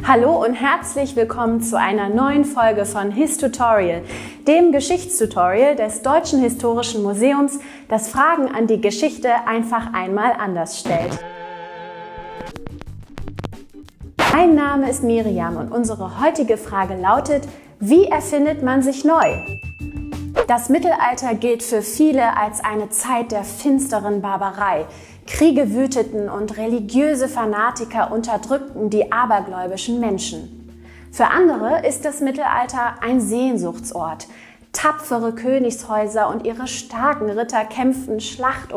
Hallo und herzlich willkommen zu einer neuen Folge von Histutorial, dem Geschichtstutorial des Deutschen Historischen Museums, das Fragen an die Geschichte einfach einmal anders stellt. Mein Name ist Miriam und unsere heutige Frage lautet: Wie erfindet man sich neu? Das Mittelalter gilt für viele als eine Zeit der finsteren Barbarei. Kriege wüteten und religiöse Fanatiker unterdrückten die abergläubischen Menschen. Für andere ist das Mittelalter ein Sehnsuchtsort. Tapfere Königshäuser und ihre starken Ritter kämpften Schlacht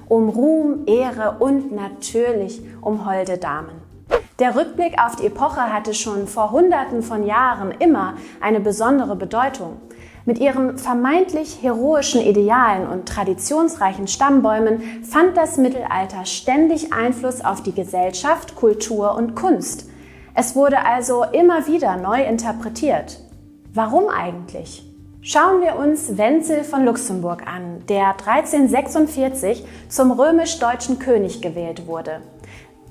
um Ruhm, Ehre und natürlich um holde Damen. Der Rückblick auf die Epoche hatte schon vor Hunderten von Jahren immer eine besondere Bedeutung. Mit ihren vermeintlich heroischen Idealen und traditionsreichen Stammbäumen fand das Mittelalter ständig Einfluss auf die Gesellschaft, Kultur und Kunst. Es wurde also immer wieder neu interpretiert. Warum eigentlich? Schauen wir uns Wenzel von Luxemburg an, der 1346 zum römisch-deutschen König gewählt wurde.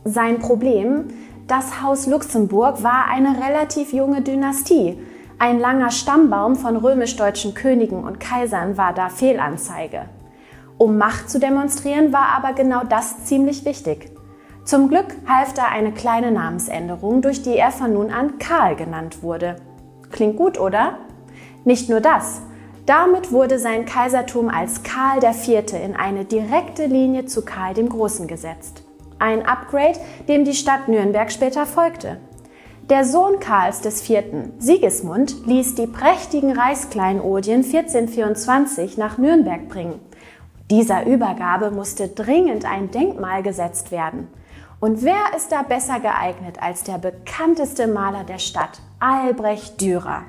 Sein Problem: Das Haus Luxemburg war eine relativ junge Dynastie. Ein langer Stammbaum von römisch-deutschen Königen und Kaisern war da Fehlanzeige. Um Macht zu demonstrieren, war aber genau das ziemlich wichtig. Zum Glück half da eine kleine Namensänderung, durch die er von nun an Karl genannt wurde. Klingt gut, oder? Nicht nur das. Damit wurde sein Kaisertum als Karl IV. In eine direkte Linie zu Karl dem Großen gesetzt. Ein Upgrade, dem die Stadt Nürnberg später folgte. Der Sohn Karls IV., Sigismund, ließ die prächtigen Reichskleinodien 1424 nach Nürnberg bringen. Dieser Übergabe musste dringend ein Denkmal gesetzt werden. Und wer ist da besser geeignet als der bekannteste Maler der Stadt, Albrecht Dürer?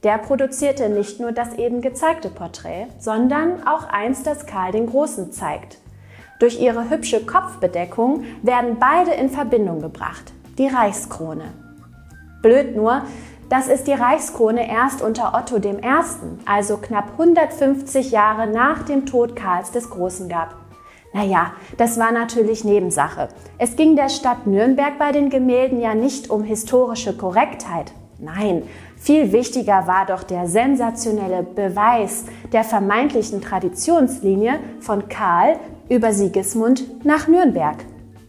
Der produzierte nicht nur das eben gezeigte Porträt, sondern auch eins, das Karl den Großen zeigt. Durch ihre hübsche Kopfbedeckung werden beide in Verbindung gebracht, die Reichskrone. Blöd nur, dass es die Reichskrone erst unter Otto I., also knapp 150 Jahre nach dem Tod Karls des Großen gab. Naja, das war natürlich Nebensache. Es ging der Stadt Nürnberg bei den Gemälden ja nicht um historische Korrektheit. Nein, viel wichtiger war doch der sensationelle Beweis der vermeintlichen Traditionslinie von Karl über Sigismund nach Nürnberg.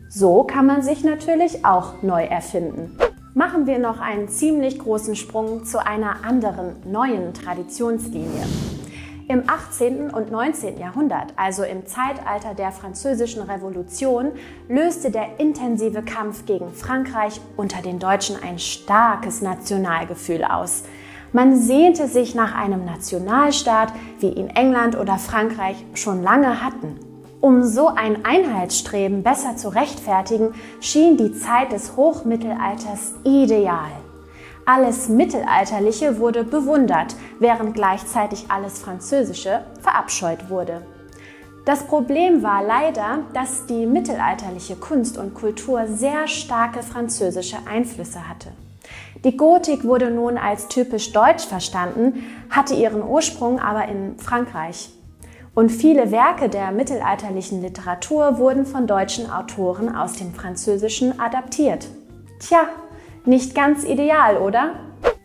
So kann man sich natürlich auch neu erfinden. Machen wir noch einen ziemlich großen Sprung zu einer anderen, neuen Traditionslinie. Im 18. und 19. Jahrhundert, also im Zeitalter der Französischen Revolution, löste der intensive Kampf gegen Frankreich unter den Deutschen ein starkes Nationalgefühl aus. Man sehnte sich nach einem Nationalstaat, wie ihn England oder Frankreich schon lange hatten. Um so ein Einheitsstreben besser zu rechtfertigen, schien die Zeit des Hochmittelalters ideal. Alles Mittelalterliche wurde bewundert, während gleichzeitig alles Französische verabscheut wurde. Das Problem war leider, dass die mittelalterliche Kunst und Kultur sehr starke französische Einflüsse hatte. Die Gotik wurde nun als typisch deutsch verstanden, hatte ihren Ursprung aber in Frankreich. Und viele Werke der mittelalterlichen Literatur wurden von deutschen Autoren aus dem Französischen adaptiert. Tja, nicht ganz ideal, oder?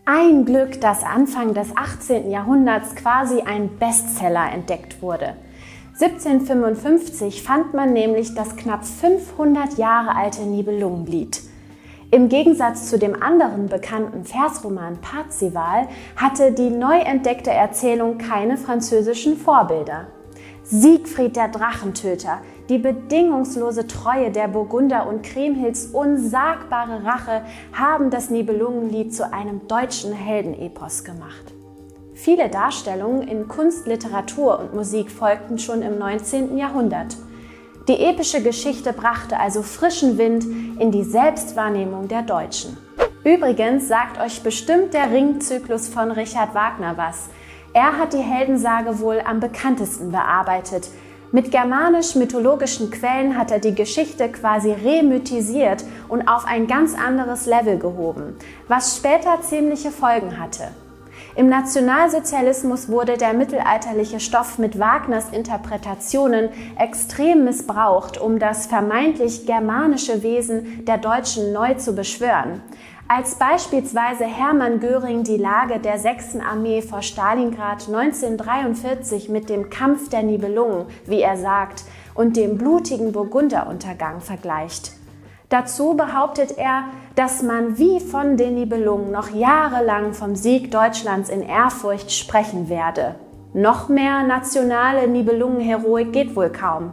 Ein Glück, dass Anfang des 18. Jahrhunderts quasi ein Bestseller entdeckt wurde. 1755 fand man nämlich das knapp 500 Jahre alte Nibelungenlied. Im Gegensatz zu dem anderen bekannten Versroman Parzival hatte die neu entdeckte Erzählung keine französischen Vorbilder. Siegfried der Drachentöter, die bedingungslose Treue der Burgunder und Kriemhilds unsagbare Rache haben das Nibelungenlied zu einem deutschen Heldenepos gemacht. Viele Darstellungen in Kunst, Literatur und Musik folgten schon im 19. Jahrhundert. Die epische Geschichte brachte also frischen Wind in die Selbstwahrnehmung der Deutschen. Übrigens sagt euch bestimmt der Ringzyklus von Richard Wagner was. Er hat die Heldensage wohl am bekanntesten bearbeitet. Mit germanisch-mythologischen Quellen hat er die Geschichte quasi remythisiert und auf ein ganz anderes Level gehoben, was später ziemliche Folgen hatte. Im Nationalsozialismus wurde der mittelalterliche Stoff mit Wagners Interpretationen extrem missbraucht, um das vermeintlich germanische Wesen der Deutschen neu zu beschwören. Als beispielsweise Hermann Göring die Lage der 6. Armee vor Stalingrad 1943 mit dem Kampf der Nibelungen, wie er sagt, und dem blutigen Burgunderuntergang vergleicht. Dazu behauptet er, dass man wie von den Nibelungen noch jahrelang vom Sieg Deutschlands in Ehrfurcht sprechen werde. Noch mehr nationale Nibelungenheroik geht wohl kaum.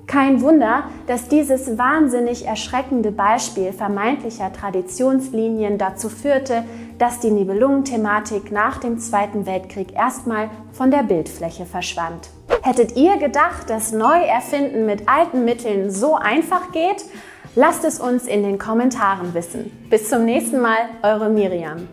Kein Wunder, dass dieses wahnsinnig erschreckende Beispiel vermeintlicher Traditionslinien dazu führte, dass die Nibelungen-Thematik nach dem Zweiten Weltkrieg erstmal von der Bildfläche verschwand. Hättet ihr gedacht, dass Neuerfinden mit alten Mitteln so einfach geht? Lasst es uns in den Kommentaren wissen. Bis zum nächsten Mal, eure Miriam.